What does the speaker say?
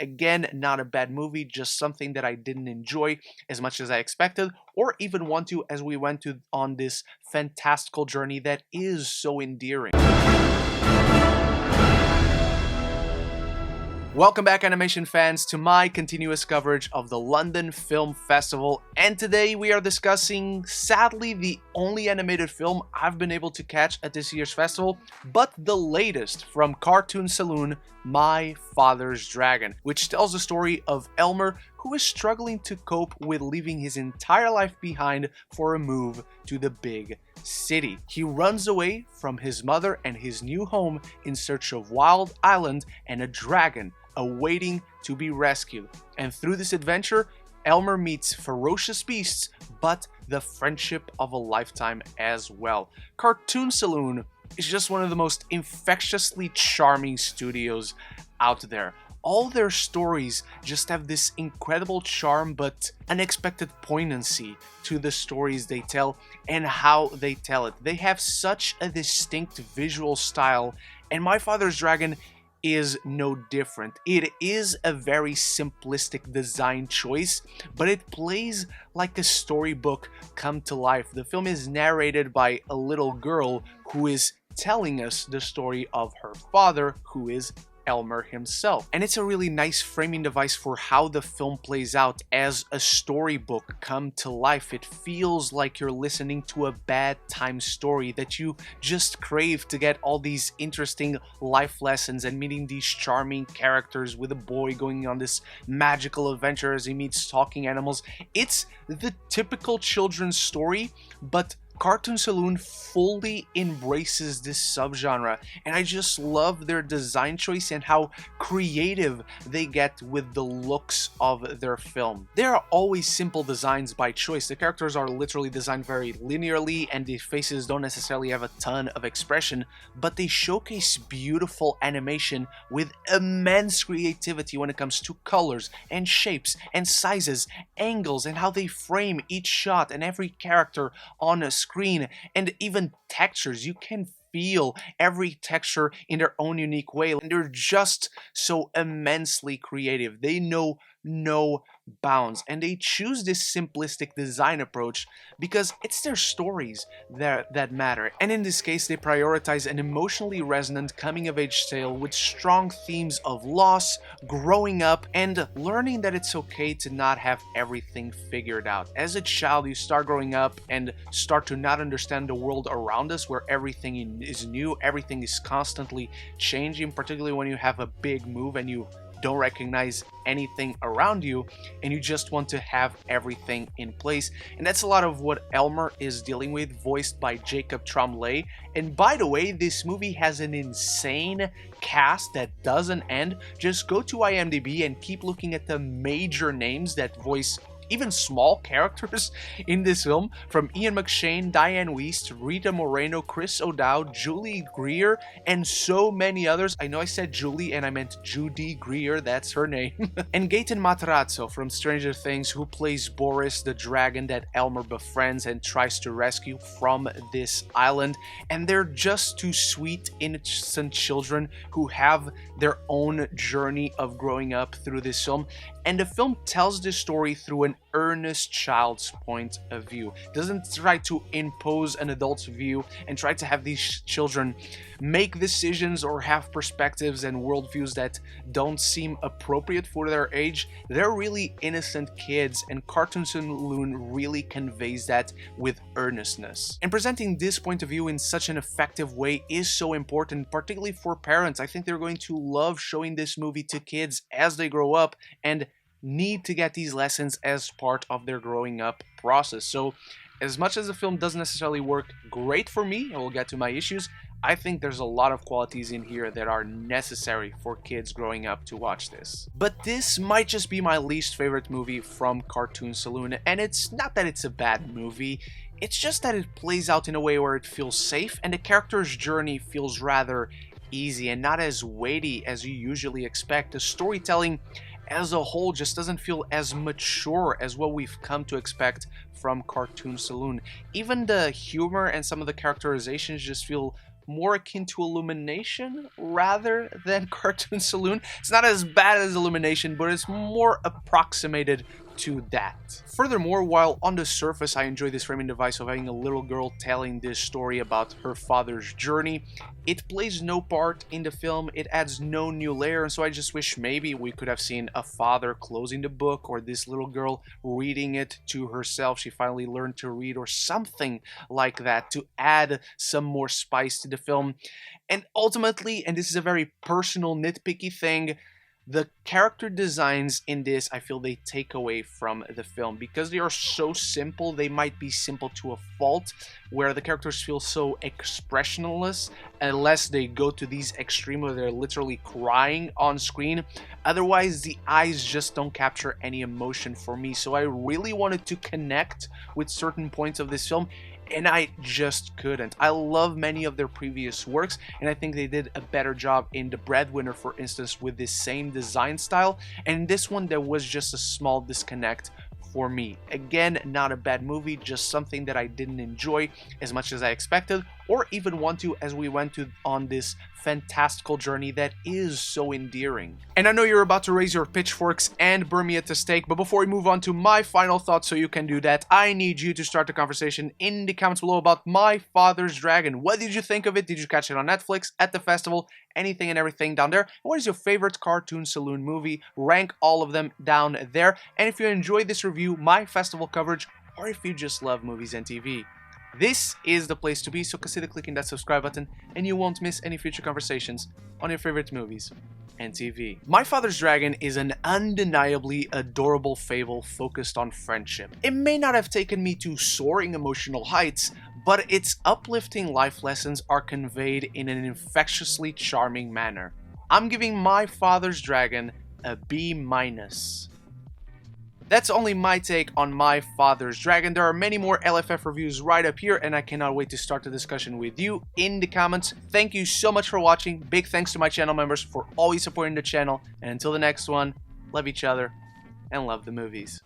Again, not a bad movie, just something that I didn't enjoy as much as I expected, or even want to, as we went on this fantastical journey that is so endearing. Welcome back, animation fans, to my continuous coverage of the London Film Festival, and today we are discussing, sadly, the only animated film I've been able to catch at this year's festival, but the latest from Cartoon Saloon, My Father's Dragon, which tells the story of Elmer, who is struggling to cope with leaving his entire life behind for a move to the big city. He runs away from his mother and his new home in search of Wild Island and a dragon awaiting to be rescued. And through this adventure, Elmer meets ferocious beasts, but the friendship of a lifetime as well. Cartoon Saloon is just one of the most infectiously charming studios out there. All their stories just have this incredible charm but unexpected poignancy to the stories they tell and how they tell it. They have such a distinct visual style, and My Father's Dragon is no different. It is a very simplistic design choice, but it plays like a storybook come to life. The film is narrated by a little girl who is telling us the story of her father, who is Elmer himself. And it's a really nice framing device for how the film plays out as a storybook come to life. It feels like you're listening to a bad time story that you just crave to get all these interesting life lessons and meeting these charming characters, with a boy going on this magical adventure as he meets talking animals. It's the typical children's story, but Cartoon Saloon fully embraces this subgenre, and I just love their design choice and how creative they get with the looks of their film. There are always simple designs by choice. The characters are literally designed very linearly and the faces don't necessarily have a ton of expression, but they showcase beautiful animation with immense creativity when it comes to colors and shapes and sizes, angles, and how they frame each shot and every character on a screen, and even textures. You can feel every texture in their own unique way, and they're just so immensely creative. They know no bounds, and they choose this simplistic design approach because it's their stories that matter. And in this case, they prioritize an emotionally resonant coming-of-age tale with strong themes of loss, growing up, and learning that it's okay to not have everything figured out. As a child, you start growing up and start to not understand the world around us, where everything is new, everything is constantly changing, particularly when you have a big move and you don't recognize anything around you and you just want to have everything in place. And that's a lot of what Elmer is dealing with, voiced by Jacob Tremblay. And by the way, this movie has an insane cast that doesn't end. Just go to IMDb and keep looking at the major names that voice even small characters in this film, from Ian McShane, Diane Wiest, Rita Moreno, Chris O'Dowd, Julie Greer, and so many others. I know I said Julie and I meant Judy Greer, that's her name. And Gaten Matarazzo from Stranger Things, who plays Boris, the dragon that Elmer befriends and tries to rescue from this island. And they're just two sweet, innocent children who have their own journey of growing up through this film. And the film tells this story through an earnest child's point of view. It doesn't try to impose an adult's view and try to have these children make decisions or have perspectives and worldviews that don't seem appropriate for their age. They're really innocent kids, and Cartoon Saloon really conveys that with earnestness. And presenting this point of view in such an effective way is so important, particularly for parents. I think they're going to love showing this movie to kids as they grow up and need to get these lessons as part of their growing up process. So as much as the film doesn't necessarily work great for me, and we'll get to my issues, I think there's a lot of qualities in here that are necessary for kids growing up to watch this. But this might just be my least favorite movie from Cartoon Saloon, and it's not that it's a bad movie, it's just that it plays out in a way where it feels safe, and the character's journey feels rather easy and not as weighty as you usually expect. The storytelling as a whole just doesn't feel as mature as what we've come to expect from Cartoon Saloon. Even the humor and some of the characterizations just feel more akin to Illumination rather than Cartoon Saloon. It's not as bad as Illumination, but it's more approximated to that. Furthermore, while on the surface I enjoy this framing device of having a little girl telling this story about her father's journey, it plays no part in the film, it adds no new layer, and so I just wish maybe we could have seen a father closing the book, or this little girl reading it to herself. She finally learned to read, or something like that, to add some more spice to the film. And ultimately, and this is a very personal nitpicky thing, the character designs in this, I feel they take away from the film. Because they are so simple, they might be simple to a fault, where the characters feel so expressionless unless they go to these extremes where they're literally crying on screen. Otherwise, the eyes just don't capture any emotion for me. So I really wanted to connect with certain points of this film, and I just couldn't. I love many of their previous works, and I think they did a better job in The Breadwinner, for instance, with this same design style. And in this one, there was just a small disconnect for me. Again, not a bad movie, just something that I didn't enjoy as much as I expected, or even want to, as we went on this fantastical journey that is so endearing. And I know you're about to raise your pitchforks and burn me at the stake, but before we move on to my final thoughts so you can do that, I need you to start the conversation in the comments below about My Father's Dragon. What did you think of it? Did you catch it on Netflix, at the festival, anything and everything down there? And what is your favorite Cartoon Saloon movie? Rank all of them down there. And if you enjoyed this review, my festival coverage, or if you just love movies and TV, this is the place to be, so consider clicking that subscribe button and you won't miss any future conversations on your favorite movies and TV. My Father's Dragon is an undeniably adorable fable focused on friendship. It may not have taken me to soaring emotional heights, but its uplifting life lessons are conveyed in an infectiously charming manner. I'm giving My Father's Dragon a B-. That's only my take on My Father's Dragon. There are many more LFF reviews right up here, and I cannot wait to start the discussion with you in the comments. Thank you so much for watching. Big thanks to my channel members for always supporting the channel. And until the next one, love each other and love the movies.